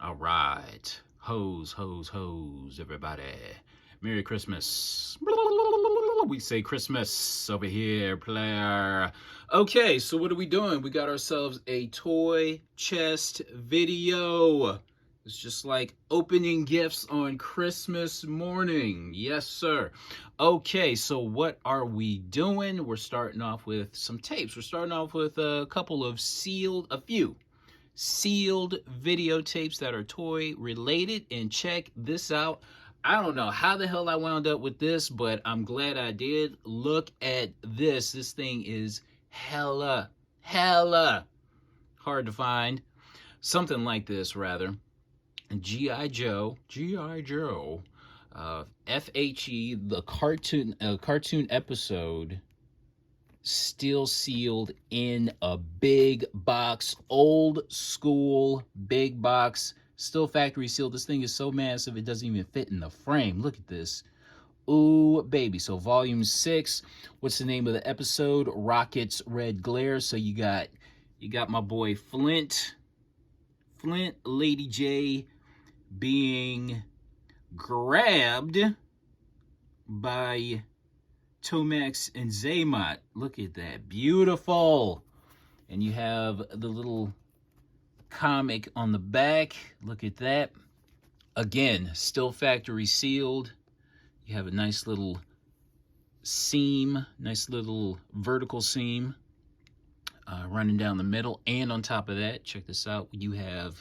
All right. Hose, hose, hose, everybody. Merry Christmas. We say Christmas over here, player. Okay, so what are we doing? We got ourselves a toy chest video. It's just like opening gifts on Christmas morning. Yes, sir. Okay, so what are we doing? We're starting off with some tapes. We're starting off with a few sealed videotapes that are toy related. And check this out. I don't know how the hell I wound up with this, but I'm glad I did. Look at this. This thing is hella hard to find. Something like this, rather. G.I. Joe, FHE, the cartoon episode, still sealed in a big box, old school big box, still factory sealed. This thing is so massive it doesn't even fit in the frame. Look at this. Ooh, baby. So volume 6. What's the name of the episode? Rocket's Red Glare. So you got my boy Flint, Lady J, being grabbed by Tomax and Zaymot. Look at that. Beautiful. And you have the little comic on the back. Look at that. Again, still factory sealed. You have a nice little seam, nice little vertical seam running down the middle. And on top of that, check this out, you have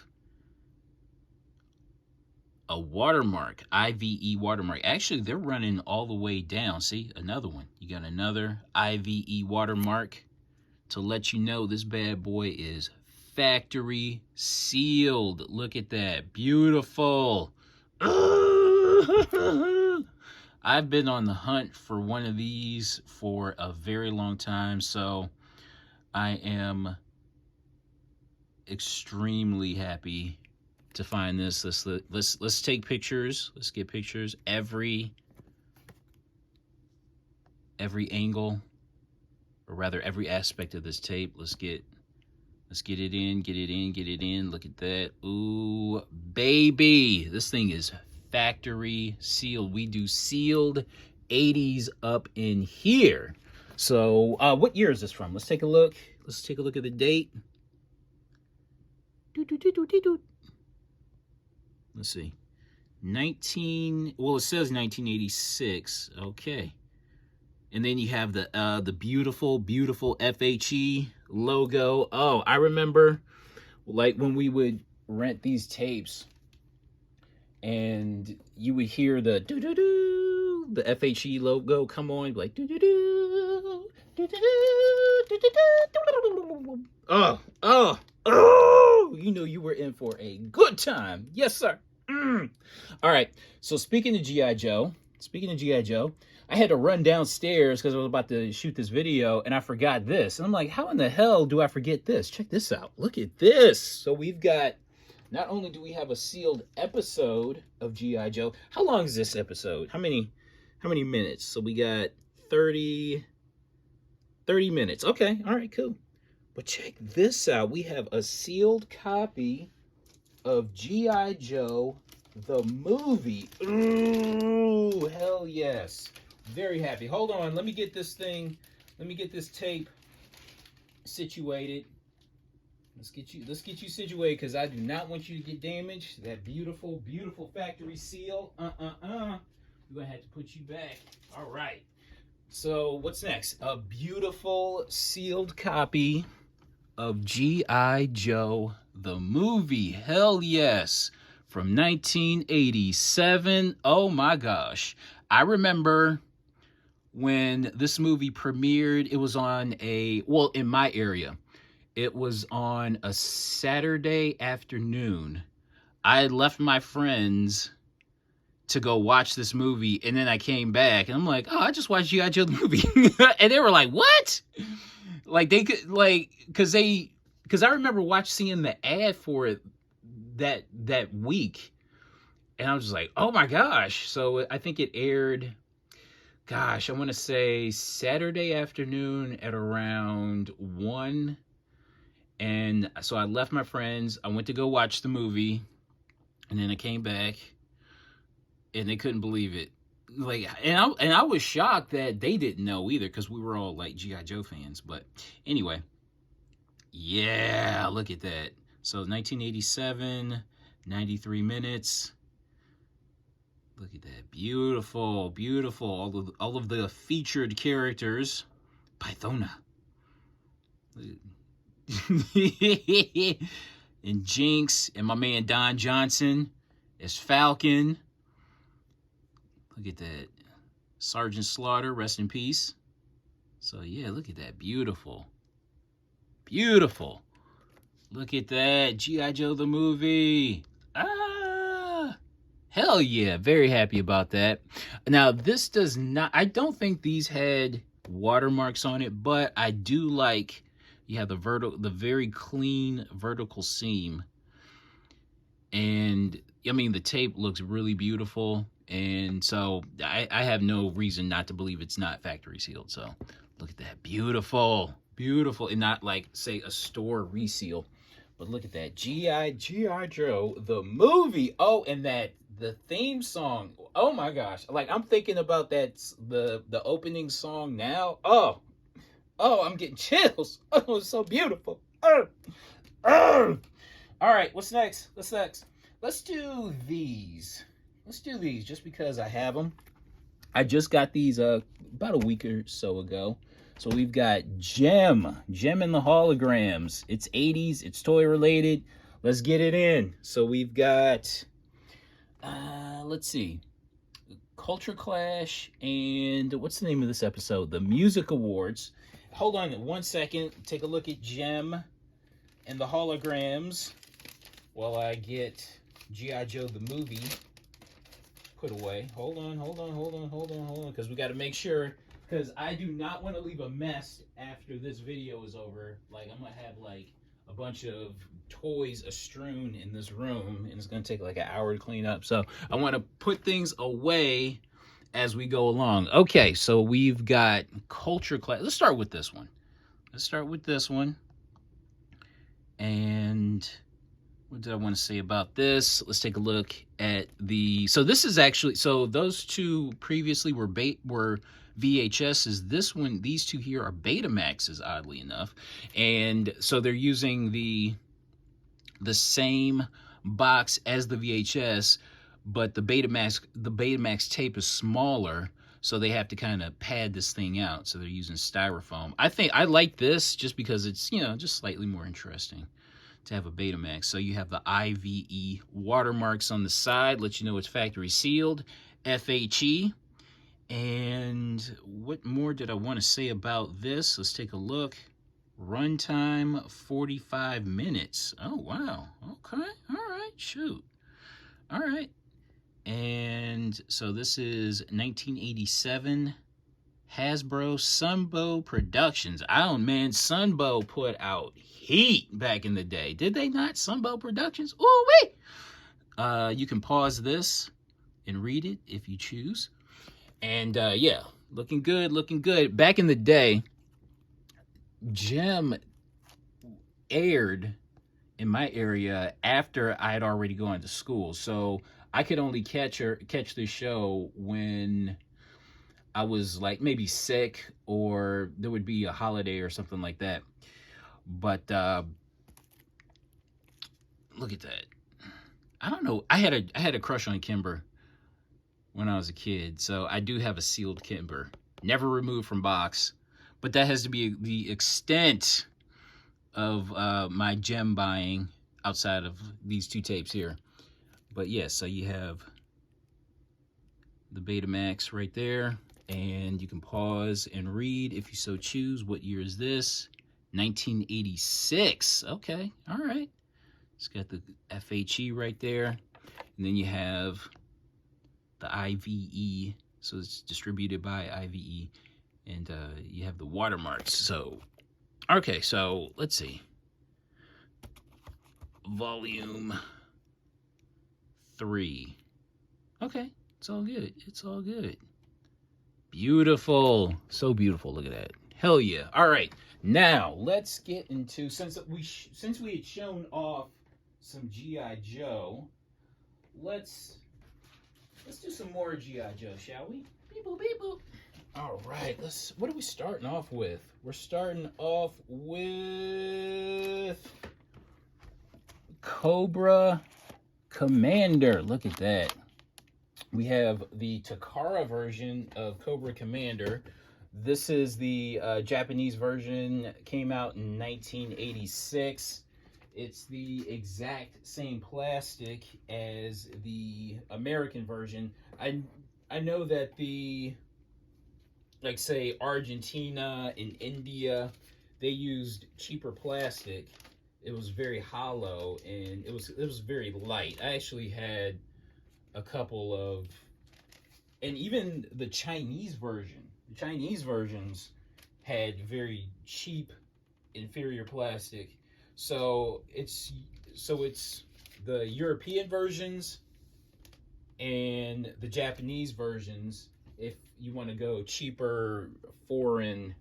a watermark, IVE watermark. Actually, they're running all the way down. See, another one. You got another IVE watermark to let you know this bad boy is factory sealed. Look at that. Beautiful. I've been on the hunt for one of these for a very long time, so I am extremely happy to find this. Let's take pictures. Let's get pictures. Every angle, or rather every aspect of this tape. Let's get it in. Look at that. Ooh, baby. This thing is factory sealed. We do sealed 80s up in here. So what year is this from? Let's take a look. Let's take a look at the date. Let's see. Well, it says 1986. Okay. And then you have the beautiful FHE logo. Oh, I remember like when we would rent these tapes and you would hear the doo-doo-doo, the FHE logo come on, like doo-doo-doo, doo-doo-doo, doo-doo-doo. Oh, you know you were in for a good time. Yes, sir. All right, so speaking of G.I. Joe, I had to run downstairs because I was about to shoot this video, and I forgot this. And I'm like, how in the hell do I forget this? Check this out. Look at this. So we've got, not only do we have a sealed episode of G.I. Joe. How long is this episode? How many minutes? So we got 30 minutes. Okay, all right, cool. But check this out. We have a sealed copy of G.I. Joe, the movie. Ooh, hell yes. Very happy. Hold on. Let me get this tape situated. Let's get you situated because I do not want you to get damaged. That beautiful factory seal. We're gonna have to put you back. All right. So what's next? A beautiful sealed copy of G.I. Joe, the movie. Hell yes. From 1987. Oh my gosh. I remember when this movie premiered, it was on in my area, it was on a Saturday afternoon. I had left my friends to go watch this movie, and then I came back, and I'm like, oh, I just watched G.I. Joe the movie. And they were like, what? Like, they could, like, because I remember seeing the ad for it that week, and I was just like, oh my gosh. So I think it aired, gosh, I want to say Saturday afternoon at around 1. And so I left my friends. I went to go watch the movie. And then I came back, and they couldn't believe it. Like, and I was shocked that they didn't know either, because we were all like G.I. Joe fans. But anyway, yeah, look at that. So 1987, 93 minutes. Look at that, beautiful, beautiful. All of the featured characters. Pythona. And Jinx, and my man Don Johnson as Falcon. Look at that. Sergeant Slaughter, rest in peace. So yeah, look at that. Beautiful. Beautiful. Look at that. G.I. Joe the movie. Ah! Hell yeah. Very happy about that. Now, this does not... I don't think these had watermarks on it, but I do like... You have the very clean vertical seam. And, I mean, the tape looks really beautiful. And so I have no reason not to believe it's not factory sealed. So look at that. Beautiful. Beautiful. And not like, say, a store reseal. But look at that. G.I. Joe, the movie. Oh, and the theme song. Oh my gosh. Like, I'm thinking about that, the opening song now. Oh, I'm getting chills. Oh, it's so beautiful. All right, what's next? Let's do these. Just because I have them. I just got these about a week or so ago. So we've got Gem and the Holograms. It's 80s, it's toy related. Let's get it in. So we've got, let's see, Culture Clash, and what's the name of this episode? The Music Awards. Hold on 1 second. Take a look at Gem and the Holograms while I get G.I. Joe the movie put away. Hold on, because we got to make sure, because I do not want to leave a mess after this video is over. Like, I'm going to have like a bunch of toys strewn in this room, and it's going to take like an hour to clean up. So I want to put things away as we go along. Okay, so we've got Culture Clash. Let's start with this one. And what did I want to say about this? Let's take a look at the... So this is actually... So those two previously were VHSs. This one, these two here are Betamaxes, oddly enough. And so they're using the same box as the VHS, but the Betamax tape is smaller, so they have to kind of pad this thing out. So they're using styrofoam. I like this just because it's, just slightly more interesting to have a Betamax. So you have the IVE watermarks on the side, let you know it's factory sealed, FHE. And what more did I want to say about this? Let's take a look. Runtime 45 minutes. Oh, wow. Okay. All right. Shoot. All right. And so this is 1987 Hasbro Sunbow Productions. Oh, man, Sunbow put out heat back in the day. Did they not? Sunbow Productions? Ooh, wait. You can pause this and read it if you choose. And yeah, looking good. Back in the day, Gem aired in my area after I had already gone to school. So I could only catch the show when I was like maybe sick, or there would be a holiday or something like that. But look at that. I don't know. I had a crush on Kimber when I was a kid, so I do have a sealed Kimber, never removed from box. But that has to be the extent of my Gem buying outside of these two tapes here. But yeah, so you have the Betamax right there, and you can pause and read if you so choose. What year is this? 1986. Okay, all right. It's got the FHE right there, and then you have the IVE, so it's distributed by IVE, and you have the watermarks. So, okay, so let's see. Volume 3. Okay, it's all good. Beautiful, so beautiful. Look at that. Hell yeah. All right, now let's get into, since we had shown off some G.I. Joe, let's do some more G.I. Joe, shall we? Beep boop, beep boop. All right, what are we starting off with? We're starting off with Cobra Commander. Look at that. We have the Takara version of Cobra Commander. This is the Japanese version, came out in 1986. It's the exact same plastic as the American version. I know that the, like say Argentina and India, they used cheaper plastic. It was very hollow and it was very light. I actually had a couple of, and even the Chinese version. The Chinese versions had very cheap, inferior plastic. So it's the European versions and the Japanese versions. If you want to go cheaper foreign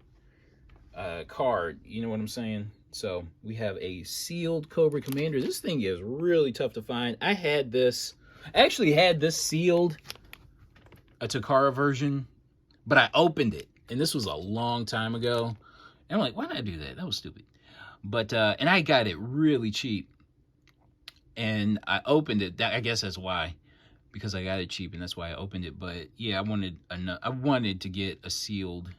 card, you know what I'm saying? So we have a sealed Cobra Commander. This thing is really tough to find. I actually had this sealed, a Takara version, but I opened it, and this was a long time ago. And I'm like, why did I do that? That was stupid. But and I got it really cheap, and I opened it. I guess that's why, because I got it cheap, and that's why I opened it. But yeah, I wanted to get a sealed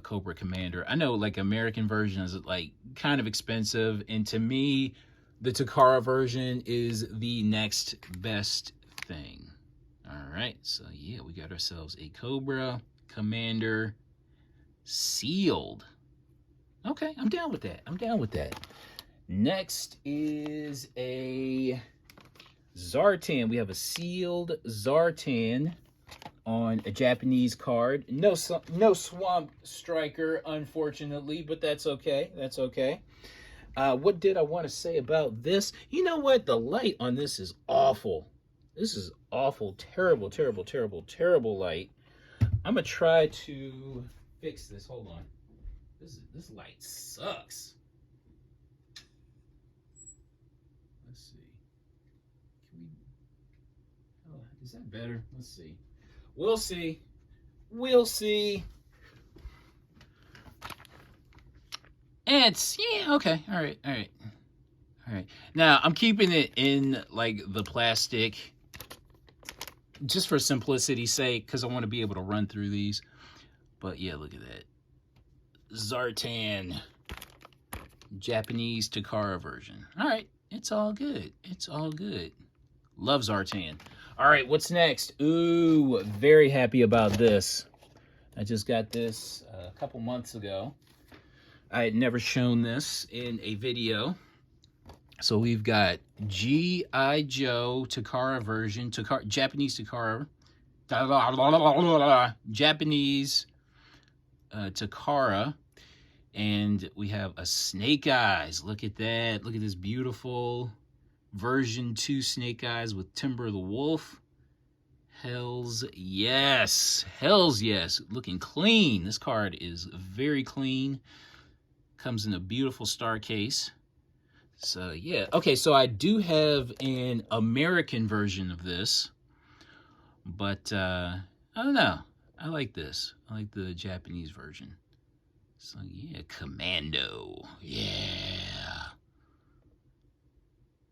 Cobra Commander. I know like American version is like kind of expensive, and to me, the Takara version is the next best thing. All right, so yeah, we got ourselves a Cobra Commander sealed. Okay, I'm down with that. I'm down with that. Next is a Zartan. We have a sealed Zartan on a Japanese card. No Swamp Striker, unfortunately, but that's okay. That's okay. What did I want to say about this? You know what? The light on this is awful. This is awful. Terrible, terrible, terrible, terrible light. I'm going to try to fix this. Hold on. This light sucks. Let's see. Is that better? Let's see. We'll see. We'll see. It's, yeah, okay. All right, all right. All right. Now, I'm keeping it in, like, the plastic just for simplicity's sake, because I want to be able to run through these. But, yeah, look at that. Zartan. Japanese Takara version. All right. It's all good. It's all good. Love Zartan. All right, what's next? Ooh, very happy about this. I just got this a couple months ago. I had never shown this in a video. So we've got G.I. Joe Takara version, Japanese Takara, Japanese Takara, and we have a Snake Eyes. Look at that. Look at this beautiful version 2 Snake Eyes with Timber the Wolf. Hells yes. Hells yes. Looking clean. This card is very clean. Comes in a beautiful star case. So, yeah. Okay, so I do have an American version of this. But, I don't know. I like this. I like the Japanese version. So, yeah. Commando. Yeah.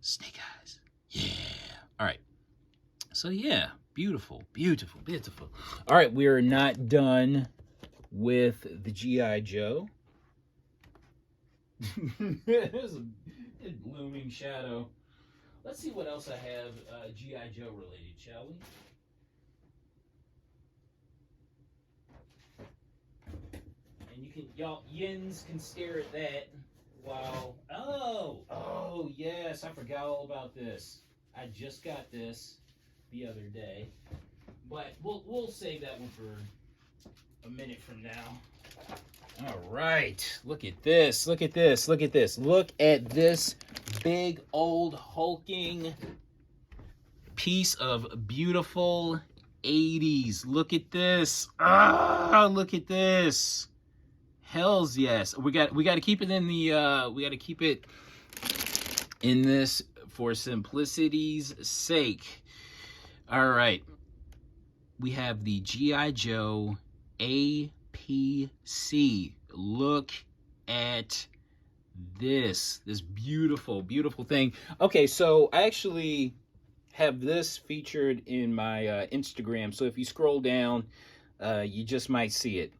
Snake Eyes. Yeah. All right. So, yeah. Beautiful. Beautiful. Beautiful. All right. We are not done with the G.I. Joe. There's a looming shadow. Let's see what else I have G.I. Joe related, shall we? And you can, y'all yins can stare at that while, oh yes, I forgot all about this. I just got this the other day, but we'll save that one for a minute from now. All right, look at this, look at this, look at this. Look at this big old hulking piece of beautiful 80s. Look at this. Ah, look at this. Hells yes. We got to keep it in the we got to keep it in this for simplicity's sake. All right. We have the G.I. Joe APC. Look at this beautiful, beautiful thing. Okay, so I actually have this featured in my Instagram. So if you scroll down, you just might see it.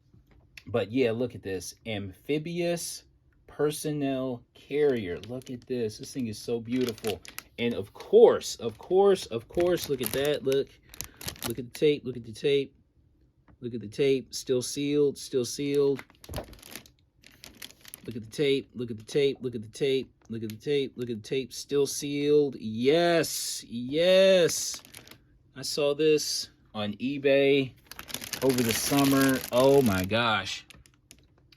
But yeah, look at this. Amphibious personnel carrier. Look at this. This thing is so beautiful. And of course, look at that. Look at the tape. Look at the tape. Look at the tape. Still sealed. Still sealed. Look at the tape. Look at the tape. Look at the tape. Look at the tape. Look at the tape. Still sealed. Yes. Yes. I saw this on eBay over the summer. Oh my gosh.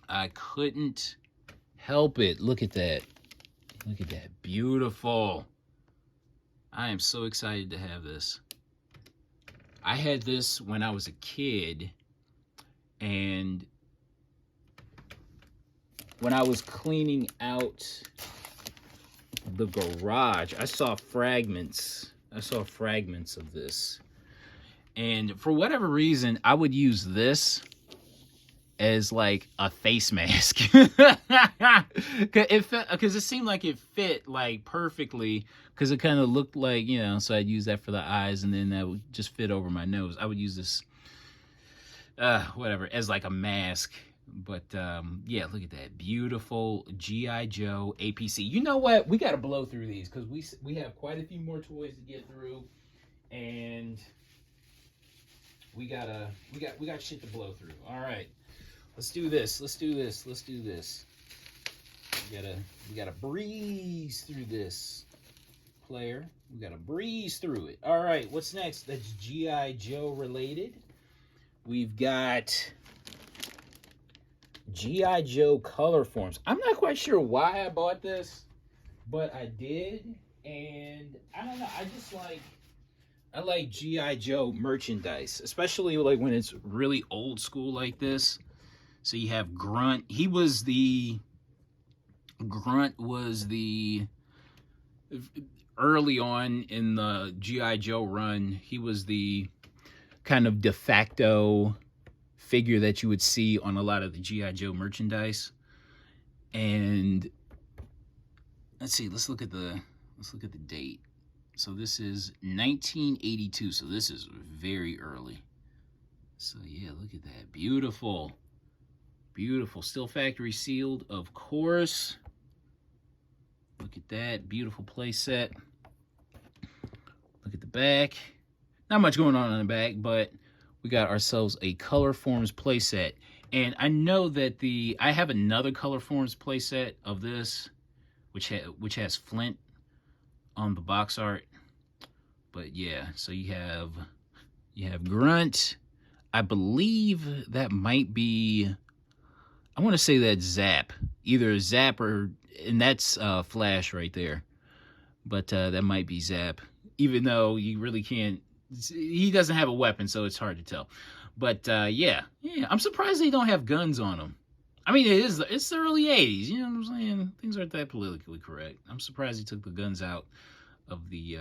I couldn't help it. Look at that. Look at that. Beautiful. I am so excited to have this. I had this when I was a kid, and when I was cleaning out the garage, I saw fragments. Of this. And for whatever reason, I would use this as like a face mask. Because it seemed like it fit like perfectly, because it kind of looked like, you know, so I'd use that for the eyes, and then that would just fit over my nose. I would use this, whatever, as like a mask. But yeah, look at that beautiful G.I. Joe APC. You know what? We got to blow through these because we have quite a few more toys to get through, and we got shit to blow through. All right, let's do this. We gotta breeze through this, player. We gotta breeze through it. All right, what's next? That's G.I. Joe related. We've got G.I. Joe color forms. I'm not quite sure why I bought this, but I did, and I don't know. I like G.I. Joe merchandise, especially like when it's really old school like this. So you have Grunt. Grunt was the early on in the G.I. Joe run. He was the kind of de facto figure that you would see on a lot of the G.I. Joe merchandise. And let's see, let's look at the date. So this is 1982, so this is very early. So yeah, look at that. Beautiful. Beautiful. Still factory sealed, of course. Look at that. Beautiful play set. Look at the back. Not much going on the back, but we got ourselves a Color Forms playset. And I know that I have another Color Forms playset of this, which has Flint on the box art. But yeah, so you have Grunt. I believe that might be, I want to say that's Zap. Either Zap and that's Flash right there. But that might be Zap. Even though you really can't, he doesn't have a weapon, so it's hard to tell. But yeah, I'm surprised they don't have guns on them. I mean, it's the early 80s, you know what I'm saying? Things aren't that politically correct. I'm surprised he took the guns out of the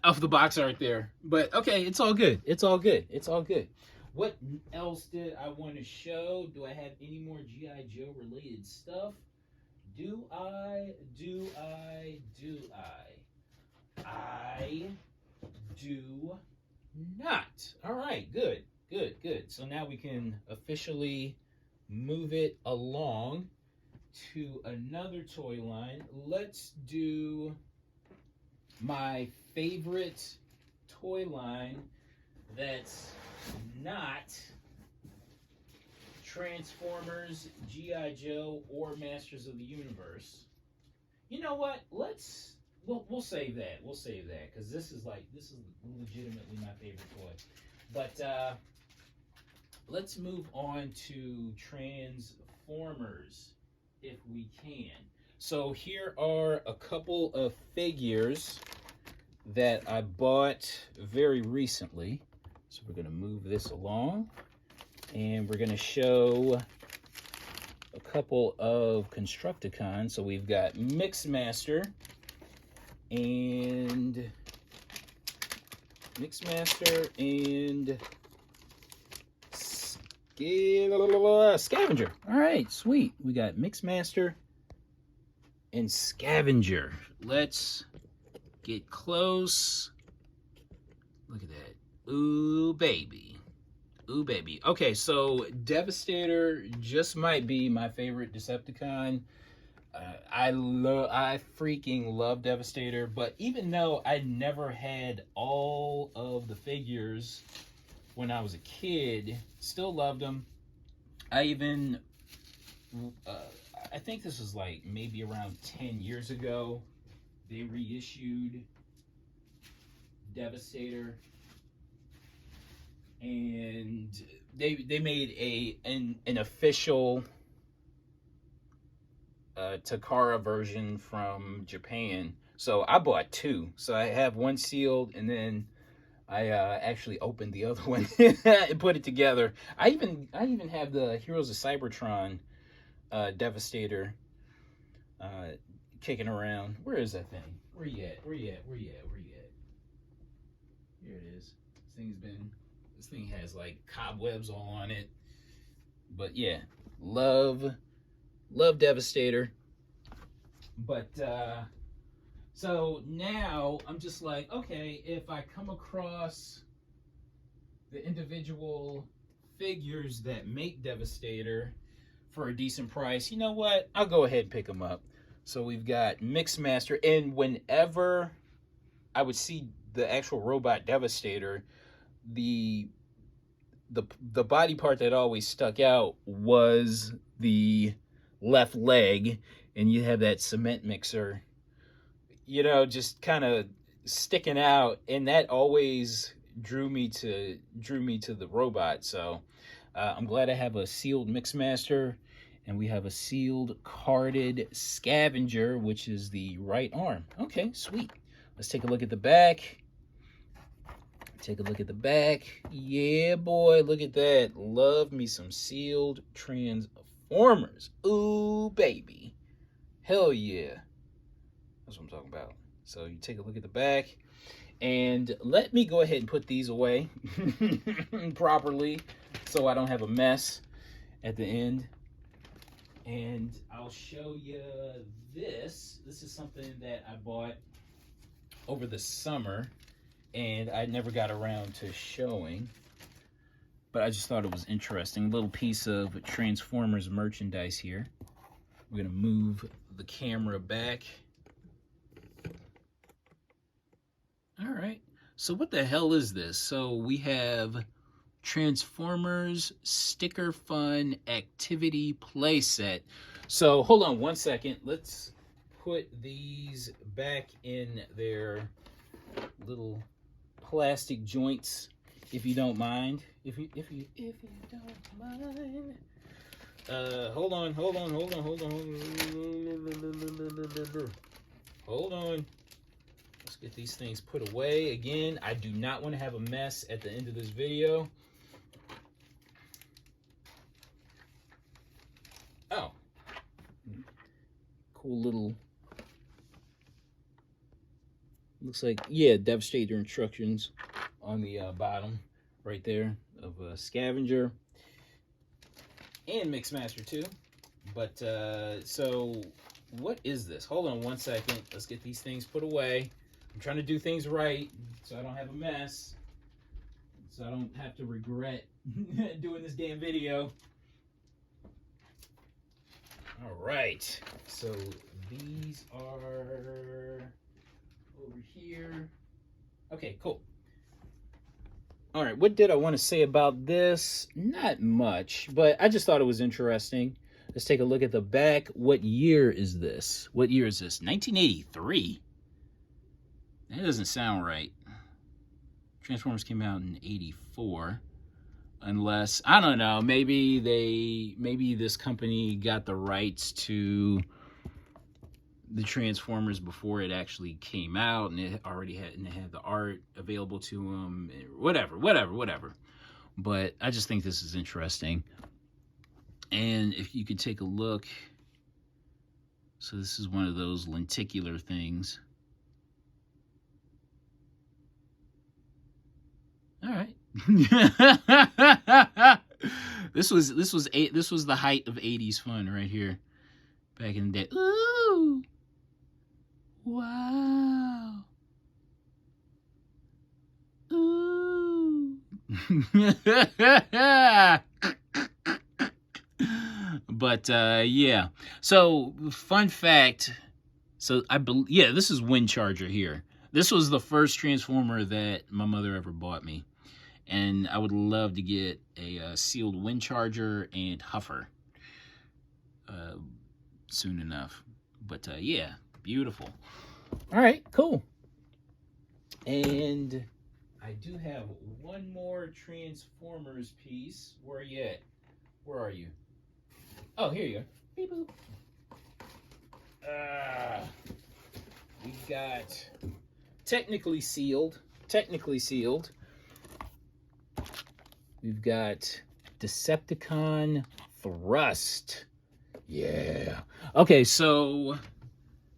of the box art there. But okay, it's all good. It's all good. What else did I want to show? Do I have any more G.I. Joe related stuff? Do I? I do not. All right, good. So now we can officially move it along to another toy line. Let's do my favorite toy line that's not Transformers, G.I. Joe, or Masters of the Universe. You know what? We'll save that. We'll save that because this is legitimately my favorite toy. But let's move on to Transformers if we can. So here are a couple of figures that I bought very recently. So we're going to move this along, and we're going to show a couple of Constructicons. So we've got Mixmaster and Scavenger. All right, sweet. We got Mixmaster and Scavenger. Let's get close. Look at that. Ooh, baby. Ooh, baby. Okay, so Devastator just might be my favorite Decepticon. I freaking love Devastator, but even though I never had all of the figures when I was a kid, still loved them. I even, I think this was like maybe around 10 years ago, they reissued Devastator, and they made an official Takara version from Japan. So I bought two. So I have one sealed, and then I actually opened the other one and put it together. I even have the Heroes of Cybertron Devastator kicking around. Where is that thing? Where you at? Where you at? Where you at? Where you at? Here it is. This thing has like cobwebs all on it. But yeah, love Devastator. But so now I'm just like, okay, if I come across the individual figures that make Devastator for a decent price, you know what? I'll go ahead and pick them up. So we've got Mixmaster, and whenever I would see the actual robot Devastator, the body part that always stuck out was the left leg, and you have that cement mixer, you know, just kind of sticking out, and that always drew me to the robot. So I'm glad I have a sealed Mixmaster, and we have a sealed carded Scavenger, which is the right arm. Okay, sweet. Let's take a look at the back. Take a look at the back. Yeah, boy, look at that. Love me some sealed Transformers. Ooh, baby. Hell yeah. That's what I'm talking about. So you take a look at the back. And let me go ahead and put these away properly so I don't have a mess at the end. And I'll show you this. This is something that I bought over the summer, and I never got around to showing, but I just thought it was interesting. A little piece of Transformers merchandise here. We're gonna move the camera back. All right, so what the hell is this? So we have Transformers Sticker Fun Activity Playset. So hold on one second. Let's put these back in their little plastic joints, if you don't mind. If you don't mind. Hold on. Let's get these things put away. Again, I do not want to have a mess at the end of this video. Oh. Cool little, looks like, yeah, Devastator instructions on the bottom right there of Scavenger and Mixmaster too. But so what is this? Hold on one second. Let's get these things put away. I'm trying to do things right so I don't have a mess, so I don't have to regret doing this damn video. All right, so these are over here. Okay, cool. All right, what did I want to say about this? Not much, but I just thought it was interesting. Let's take a look at the back. What year is this? What year is this? 1983? That doesn't sound right. Transformers came out in 84. Unless, I don't know, maybe this company got the rights to the Transformers before it actually came out, and it already had the art available to them. Whatever. But I just think this is interesting. And if you could take a look, so this is one of those lenticular things. All right. This was the height of 80s fun right here, back in the day. Ooh, wow. Ooh. But yeah. So fun fact. So I believe, yeah, this is Wind Charger here. This was the first Transformer that my mother ever bought me. And I would love to get a sealed Wind Charger and Huffer soon enough. But yeah, beautiful. All right, cool. And I do have one more Transformers piece. Where are you at? Where are you? Oh, here you are. Beep boop. We've got technically sealed. We've got Decepticon Thrust. Yeah. Okay, so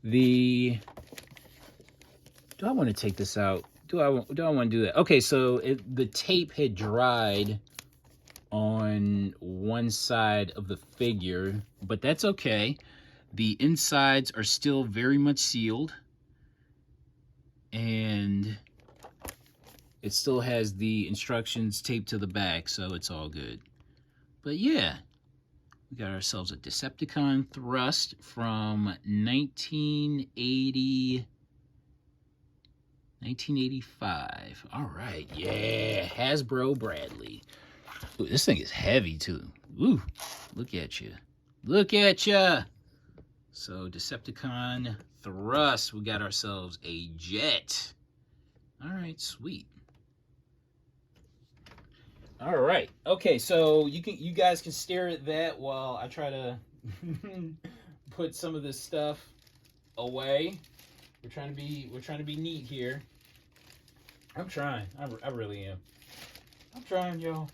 do I want to take this out? Do I want to do that? Okay, so the tape had dried on one side of the figure, but that's okay. The insides are still very much sealed, and it still has the instructions taped to the back, so it's all good. But yeah, we got ourselves a Decepticon Thrust from 1985. All right, yeah, Hasbro Bradley. Ooh, this thing is heavy too. Ooh, look at you. Look at you. So Decepticon Thrust, we got ourselves a jet. All right, sweet. All right. Okay, so you guys can stare at that while I try to put some of this stuff away. We're trying to be neat here. I'm trying. I really am. I'm trying, y'all.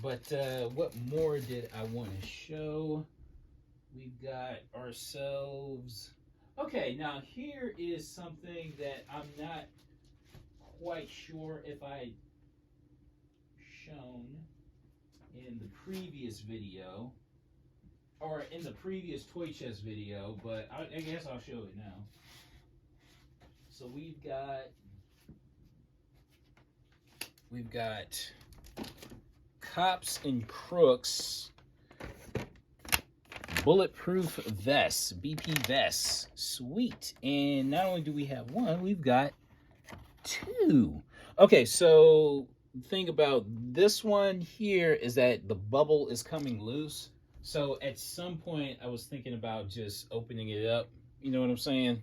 But what more did I want to show? We've got ourselves. Okay, now here is something that I'm not quite sure if I shown in the previous video or in the previous toy chest video, but I guess I'll show it now. So we've got Cops and Crooks bulletproof vests, BP vests. Sweet. And not only do we have one, we've got two. Okay, so the thing about this one here is that the bubble is coming loose. So at some point I was thinking about just opening it up. You know what I'm saying?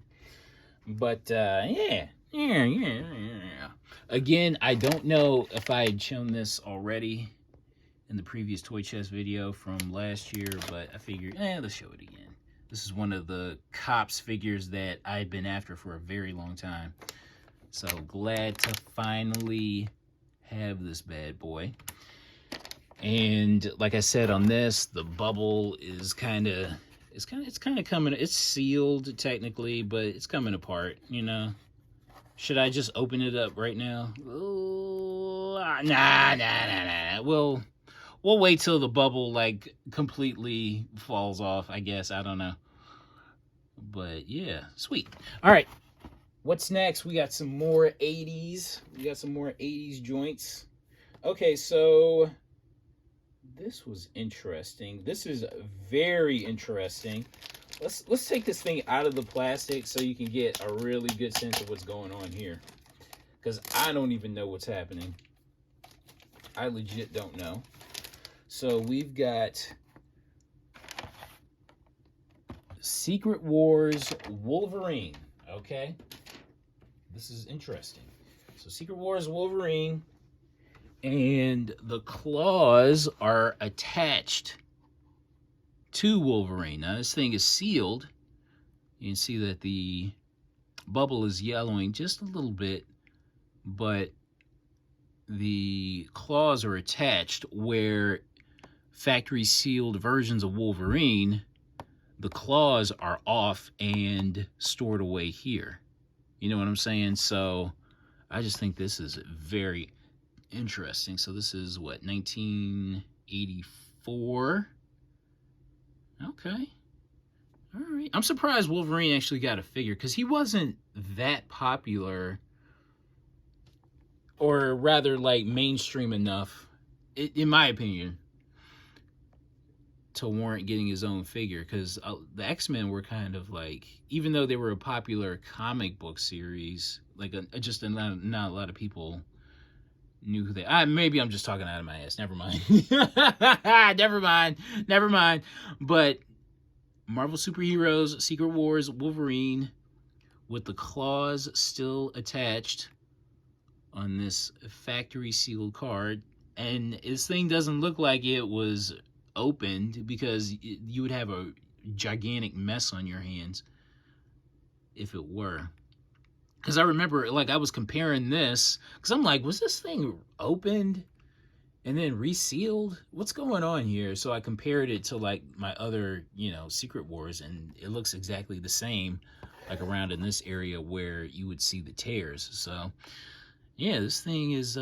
But yeah. Again, I don't know if I had shown this already in the previous toy chest video from last year, but I figured, let's show it again. This is one of the Cops figures that I've been after for a very long time. So glad to finally have this bad boy. And like I said on this, the bubble is kind of coming, it's sealed technically, but it's coming apart, you know. Should I just open it up right now? Nah. We'll wait till the bubble like completely falls off, I guess. I don't know. But yeah, sweet. All right. What's next? We got some more 80s. We got some more 80s joints. Okay, so this was interesting. This is very interesting. Let's take this thing out of the plastic so you can get a really good sense of what's going on here. Because I don't even know what's happening. I legit don't know. So we've got Secret Wars Wolverine. Okay. This is interesting. So Secret Wars Wolverine. And the claws are attached to Wolverine. Now this thing is sealed. You can see that the bubble is yellowing just a little bit, but the claws are attached where factory sealed versions of Wolverine, the claws are off and stored away here. You know what I'm saying? So I just think this is very interesting. So this is what, 1984? Okay. All right. I'm surprised Wolverine actually got a figure because he wasn't that popular, or rather like mainstream enough, in my opinion, to warrant getting his own figure. Because the X-Men were kind of like, even though they were a popular comic book series, like just not a lot of people knew who they. Maybe I'm just talking out of my ass. Never mind. Never mind. But Marvel Superheroes Secret Wars Wolverine with the claws still attached on this factory sealed card, and this thing doesn't look like it was opened, because you would have a gigantic mess on your hands if it were. Because I remember, like, I was comparing this, because I'm like, was this thing opened and then resealed? What's going on here? So I compared it to like my other, Secret Wars, and it looks exactly the same, like around in this area where you would see the tears. So yeah, this thing is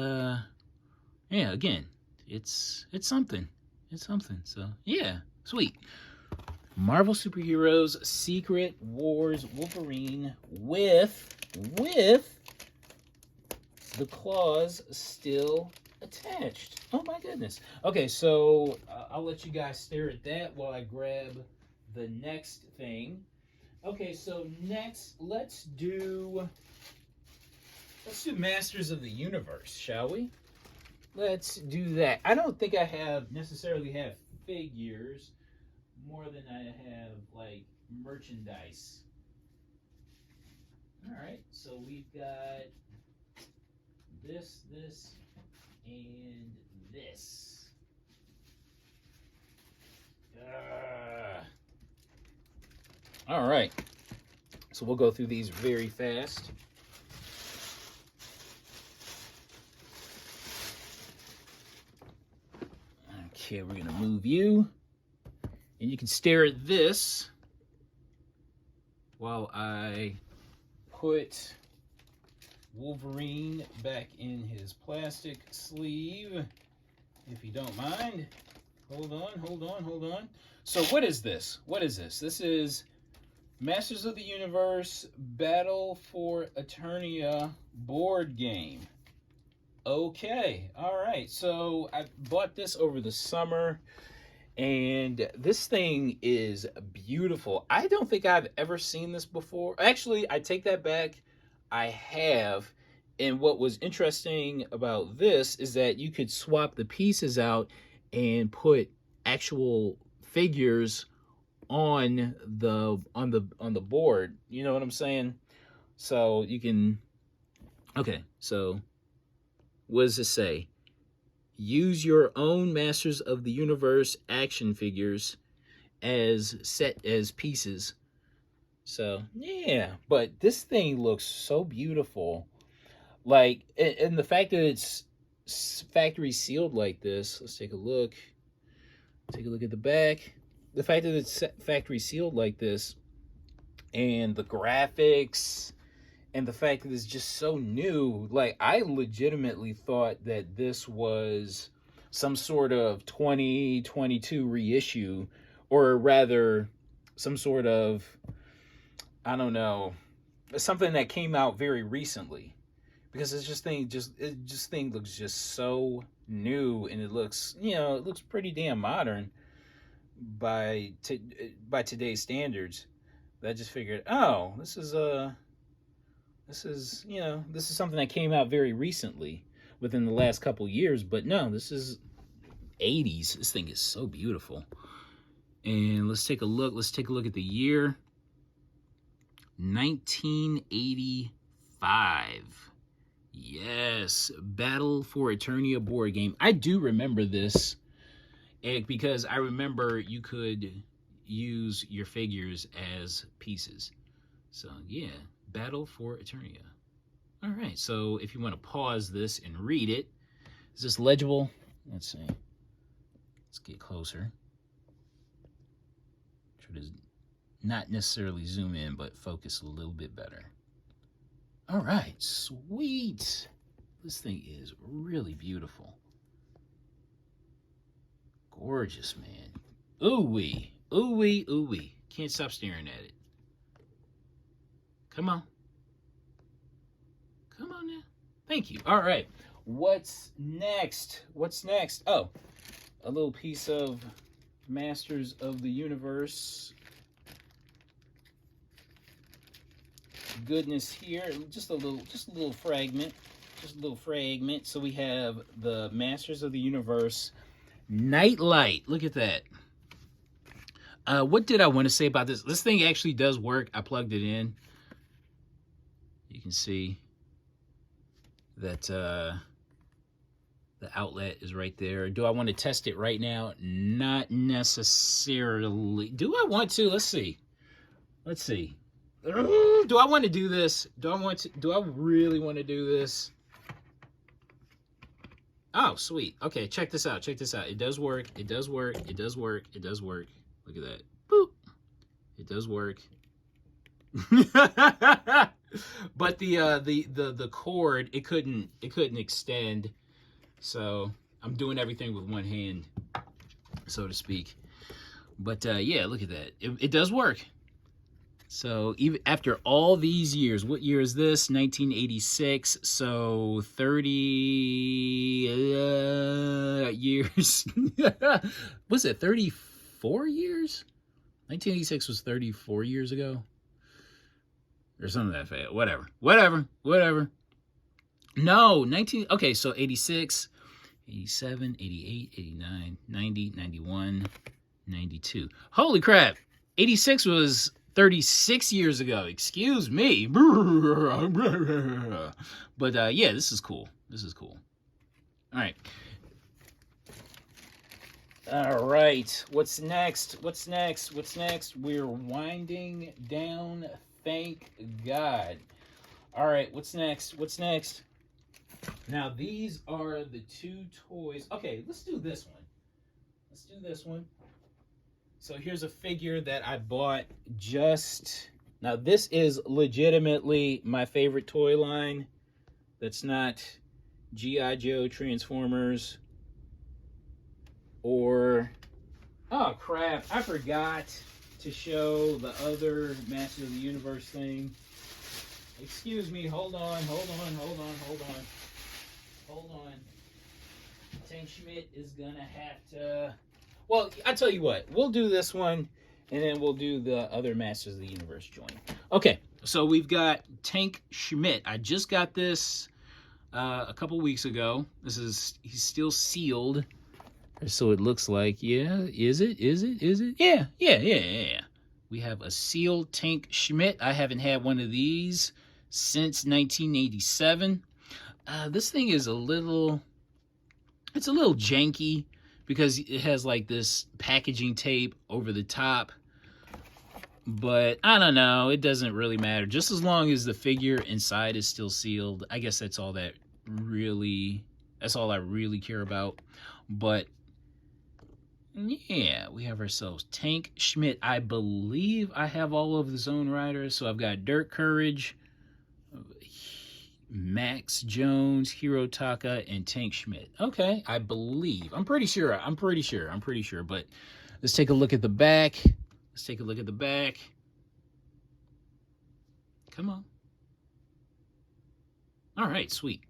again, it's something. It's something. So yeah, sweet. Marvel Superheroes Secret Wars Wolverine with the claws still attached. Oh my goodness. Okay, so I'll let you guys stare at that while I grab the next thing. Okay, so next let's do Masters of the Universe, shall we? Let's do that. I don't think I necessarily have figures more than I have like merchandise. All right, so we've got this, and this. All right, so we'll go through these very fast. Okay, we're gonna move you, and you can stare at this while I put Wolverine back in his plastic sleeve, if you don't mind. Hold on. So what is this? This is Masters of the Universe Battle for Eternia board game. Okay, all right. So I bought this over the summer, and this thing is beautiful. I don't think I've ever seen this before. Actually, I take that back. I have. And what was interesting about this is that you could swap the pieces out and put actual figures on the board. You know what I'm saying? So you can. Okay, so what does it say? Use your own Masters of the Universe action figures as pieces. So yeah, but this thing looks so beautiful. Like, and the fact that it's factory sealed like this. Let's take a look. Take a look at the back. The fact that it's factory sealed like this, and the graphics, and the fact that it's just so new. Like, I legitimately thought that this was some sort of 2022 reissue, or rather some sort of, I don't know, something that came out very recently, because this thing looks just so new, and it looks pretty damn modern by today's standards. That I just figured, oh, this is something that came out very recently, within the last couple years. But no, this is 80s. This thing is so beautiful. And let's take a look. Let's take a look at the year. 1985. Yes, Battle for Eternia board game. I do remember this, because I remember you could use your figures as pieces. So yeah, Battle for Eternia. All right, so if you want to pause this and read it, is this legible? Let's see. Let's get closer. Try to not necessarily zoom in, but focus a little bit better. All right, sweet. This thing is really beautiful. Gorgeous, man. Ooh-wee. Ooh-wee, ooh-wee. Can't stop staring at it. Come on. Come on now. Thank you. All right. What's next? What's next? Oh, a little piece of Masters of the Universe goodness here. Just a little fragment. Just a little fragment. So we have the Masters of the Universe Nightlight. Look at that. What did I want to say about this? This thing actually does work. I plugged it in. You can see that the outlet is right there. Do I want to test it right now? Not necessarily. Do I want to? Let's see. Let's see. Do I want to do this? Do I really want to do this? Oh, sweet. Okay, check this out. Check this out. It does work. It does work. It does work. It does work. Look at that. Boop. It does work. But the cord, it couldn't extend. So I'm doing everything with one hand, so to speak. But yeah, look at that. It does work. So even after all these years, what year is this? 1986. So 30 years. Was it 34 years? 1986 was 34 years ago. Or something that fast. Whatever. No, okay, so 86, 87, 88, 89, 90, 91, 92. Holy crap. 86 was 36 years ago. Excuse me. But yeah, this is cool. This is cool. All right. All right. What's next? What's next? What's next? We're winding down. Thank God. All right. What's next? What's next? Now, these are the two toys. Okay, let's do this one. Let's do this one. So here's a figure that I bought just... Now, this is legitimately my favorite toy line. That's not G.I. Joe, Transformers, or... Oh, crap. I forgot to show the other Masters of the Universe thing. Excuse me. Hold on. Tank Schmidt is gonna have to... Well, I tell you what. We'll do this one, and then we'll do the other Masters of the Universe joint. Okay, so we've got Tank Schmidt. I just got this a couple weeks ago. He's still sealed. So it looks like, yeah. Is it? Yeah. We have a sealed Tank Schmidt. I haven't had one of these since 1987. This thing is it's a little janky because it has like this packaging tape over the top. But I don't know. It doesn't really matter. Just as long as the figure inside is still sealed. I guess that's all I really care about. But yeah, we have ourselves Tank Schmidt. I believe I have all of the Zone Riders. So I've got Dirk Courage, Max Jones, Hirotaka, and Tank Schmidt. Okay, I believe. I'm pretty sure. But let's take a look at the back. Come on. All right, sweet.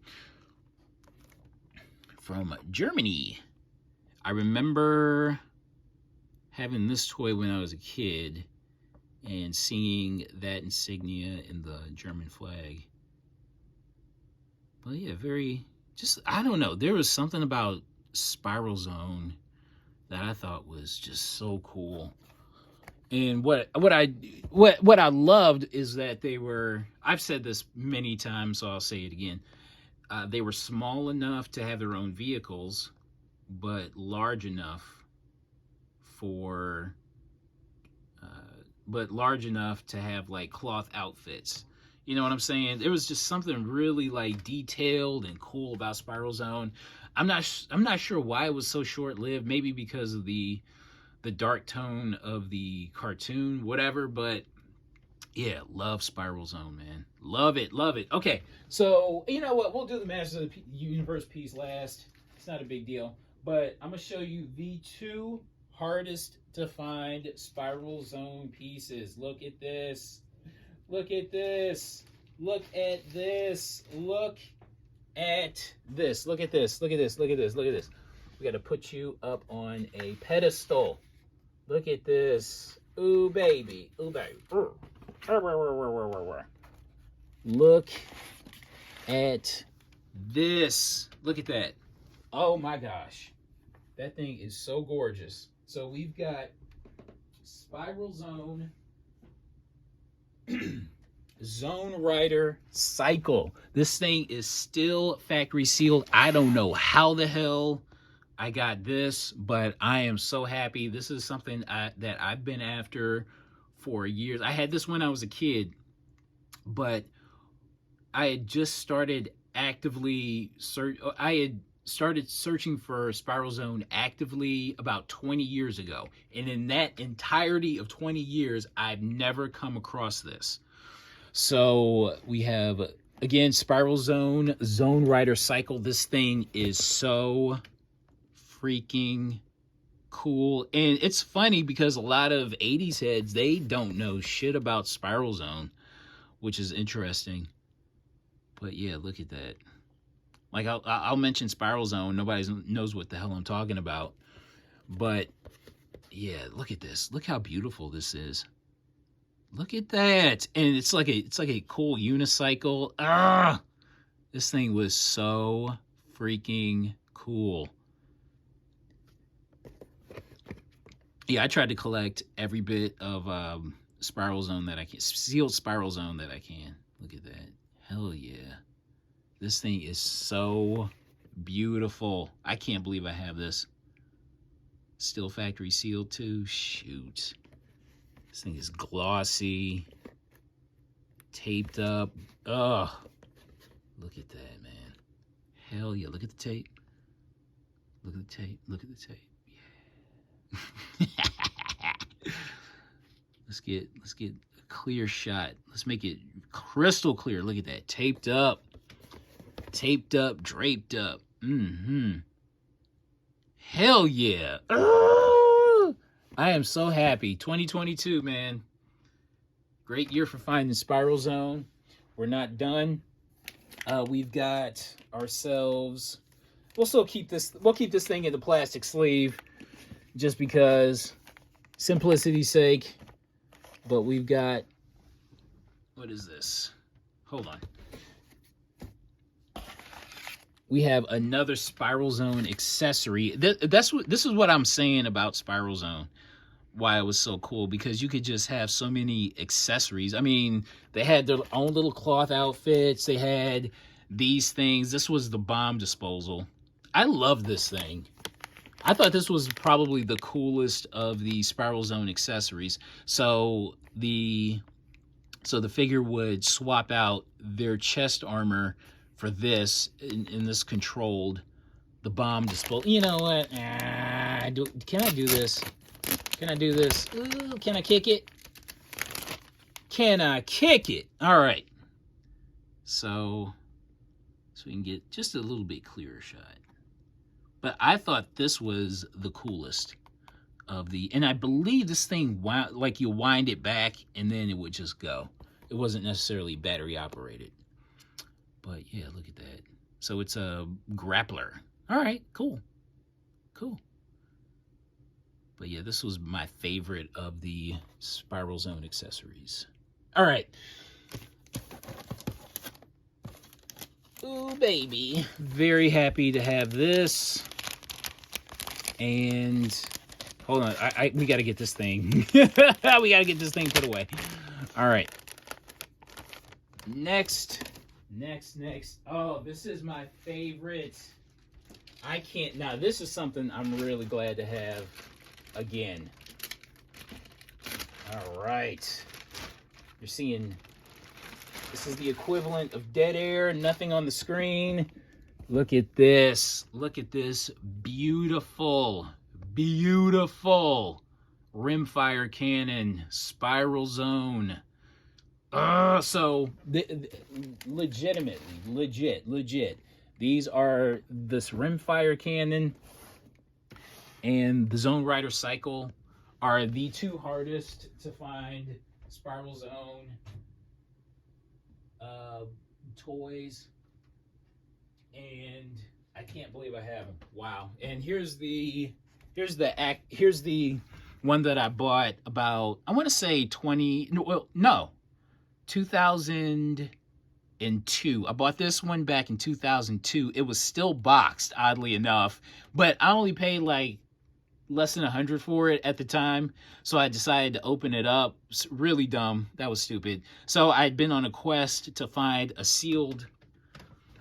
From Germany. I remember having this toy when I was a kid and seeing that insignia in the German flag. But yeah, I don't know. There was something about Spiral Zone that I thought was just so cool. And what I loved is that they were, I've said this many times, so I'll say it again. They were small enough to have their own vehicles, but large enough to have like cloth outfits. You know what I'm saying? There was just something really like detailed and cool about Spiral Zone. I'm not sure why it was so short lived. Maybe because of the dark tone of the cartoon, whatever. But yeah, love Spiral Zone, man. Love it, love it. Okay, so you know what? We'll do the Masters of the Universe piece last. It's not a big deal. But I'm gonna show you the two hardest to find Spiral Zone pieces. Look at this. Look at this. Look at this. Look at this. Look at this. Look at this. Look at this. Look at this. We got to put you up on a pedestal. Look at this. Ooh, baby. Ooh, baby. Look at this. Look at that. Oh my gosh. That thing is so gorgeous. So we've got Spiral Zone. Zone Rider Cycle. This thing is still factory sealed. I don't know how the hell I got this, but I am so happy. This is something that I've been after for years. I had this when I was a kid, but I had just started actively searching for Spiral Zone actively about 20 years ago. And in that entirety of 20 years, I've never come across this. So we have, again, Spiral Zone, Zone Rider Cycle. This thing is so freaking cool. And it's funny because a lot of 80s heads, they don't know shit about Spiral Zone, which is interesting. But yeah, look at that. Like, I'll mention Spiral Zone. Nobody knows what the hell I'm talking about. But yeah, look at this. Look how beautiful this is. Look at that. And it's like a cool unicycle. Ah! This thing was so freaking cool. Yeah, I tried to collect every bit of Spiral Zone that I can. Sealed Spiral Zone that I can. Look at that. Hell yeah. This thing is so beautiful. I can't believe I have this. Still factory sealed too. Shoot. This thing is glossy. Taped up. Ugh. Look at that, man. Hell yeah. Look at the tape. Look at the tape. Look at the tape. Yeah. Let's get a clear shot. Let's make it crystal clear. Look at that. Taped up. Taped up, draped up. Hell yeah. I am so happy. 2022, man. Great year for finding Spiral Zone. We're not done. We've got ourselves. We'll keep this thing in the plastic sleeve just because simplicity's sake. But we've got, what is this? Hold on. We have another Spiral Zone accessory. This is what I'm saying about Spiral Zone. Why it was so cool, because you could just have so many accessories. I mean, they had their own little cloth outfits. They had these things. This was the bomb disposal. I love this thing. I thought this was probably the coolest of the Spiral Zone accessories. So the figure would swap out their chest armor for this, in this controlled, the bomb disposal. You know what? Can I do this? Can I do this? Ooh, can I kick it? Can I kick it? All right. So we can get just a little bit clearer shot. But I thought this was the coolest of the, and I believe this thing, like you wind it back and then it would just go. It wasn't necessarily battery operated. But yeah, look at that. So it's a grappler. All right, cool. Cool. But yeah, this was my favorite of the Spiral Zone accessories. All right. Ooh, baby. Very happy to have this. And hold on, we got to get this thing. We got to get this thing put away. All right. Next. Oh, this is my favorite. Now this is something I'm really glad to have again. All right. You're seeing This is the equivalent of dead air, nothing on the screen. Look at this. Look at this beautiful, beautiful rimfire cannon, spiral zone. So legitimately, legit. These are this rimfire cannon and the Zone Rider Cycle are the two hardest to find spiral zone toys, and I can't believe I have them. Wow. And here's the one that I bought about, I want to say 2002. I bought this one back in 2002. It was still boxed, oddly enough, but I only paid like less than 100 for it at the time, so I decided to open it up. It's really dumb. That was stupid. So I'd been on a quest to find a sealed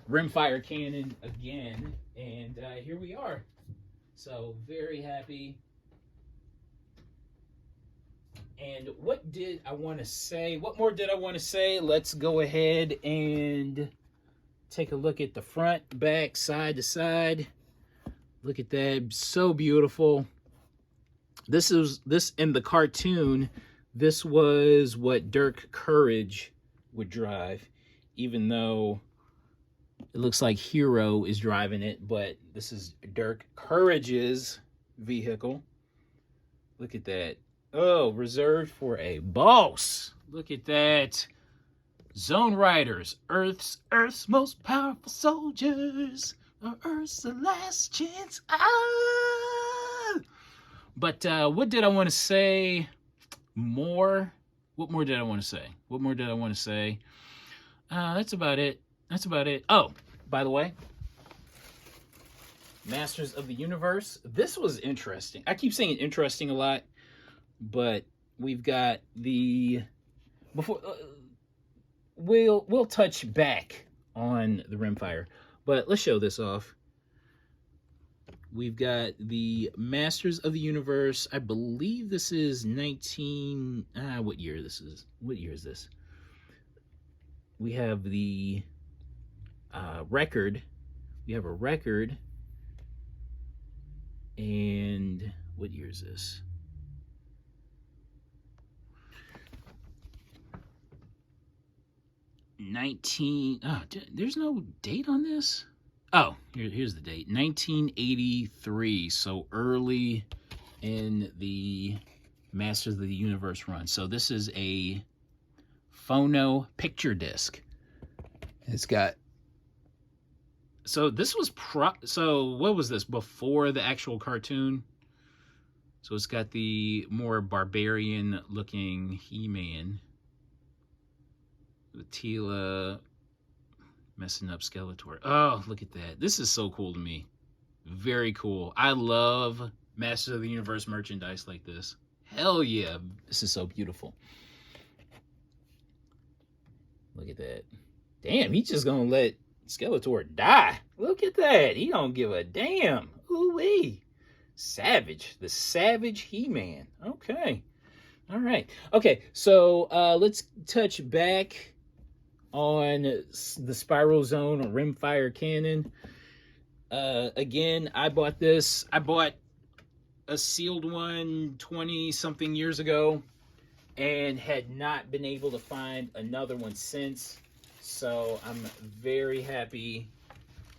rimfire cannon again, and here we are. So very happy. And what did I want to say? What more did I want to say? Let's go ahead and take a look at the front, back, side to side. Look at that. So beautiful. This in the cartoon, this was what Dirk Courage would drive, even though it looks like Hero is driving it, but this is Dirk Courage's vehicle. Look at that. Oh, reserved for a boss. Look at that. Zone Riders, Earth's most powerful soldiers. Earth's the last chance. But what did I want to say more? What more did I want to say? That's about it. Oh, by the way, Masters of the Universe. This was interesting. I keep saying interesting a lot, but we've got the we'll touch back on the rimfire, but let's show this off. We've got the Masters of the Universe. I believe this is 19 what year this is? What year is this? We have the record. We have a record. And what year is this? There's no date on this. Oh, here's the date. 1983. So early in the Masters of the Universe run. So this is a phono picture disc. It's got. So this was so what was this before the actual cartoon? So it's got the more barbarian looking He-Man. With Tila messing up Skeletor. Oh, look at that. This is so cool to me. Very cool. I love Masters of the Universe merchandise like this. Hell yeah. This is so beautiful. Look at that. Damn, he's just gonna let Skeletor die. Look at that. He don't give a damn. Ooh-wee. Savage. The Savage He-Man. Okay. All right. Okay, so let's touch back on the Spiral Zone Rimfire Cannon. Again, I bought this. I bought a sealed one 20-something years ago and had not been able to find another one since. So I'm very happy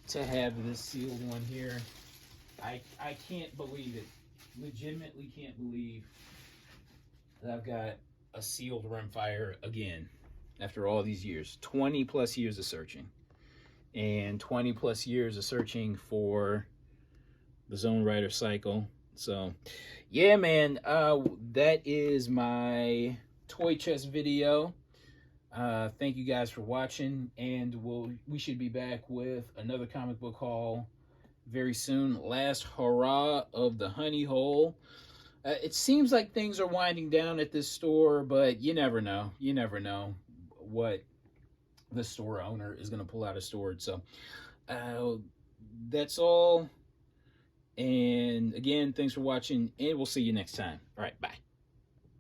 to have this sealed one here. I can't believe it. Legitimately can't believe that I've got a sealed rimfire again. After all these years, 20 plus years of searching, and 20 plus years of searching for the Zone Rider Cycle. So yeah, man, that is my toy chest video. Thank you guys for watching, and we should be back with another comic book haul very soon. Last hurrah of the honey hole. It seems like things are winding down at this store, but you never know. You never know what the store owner is going to pull out of storage. So that's all. And again, thanks for watching, and we'll see you next time. All right, bye.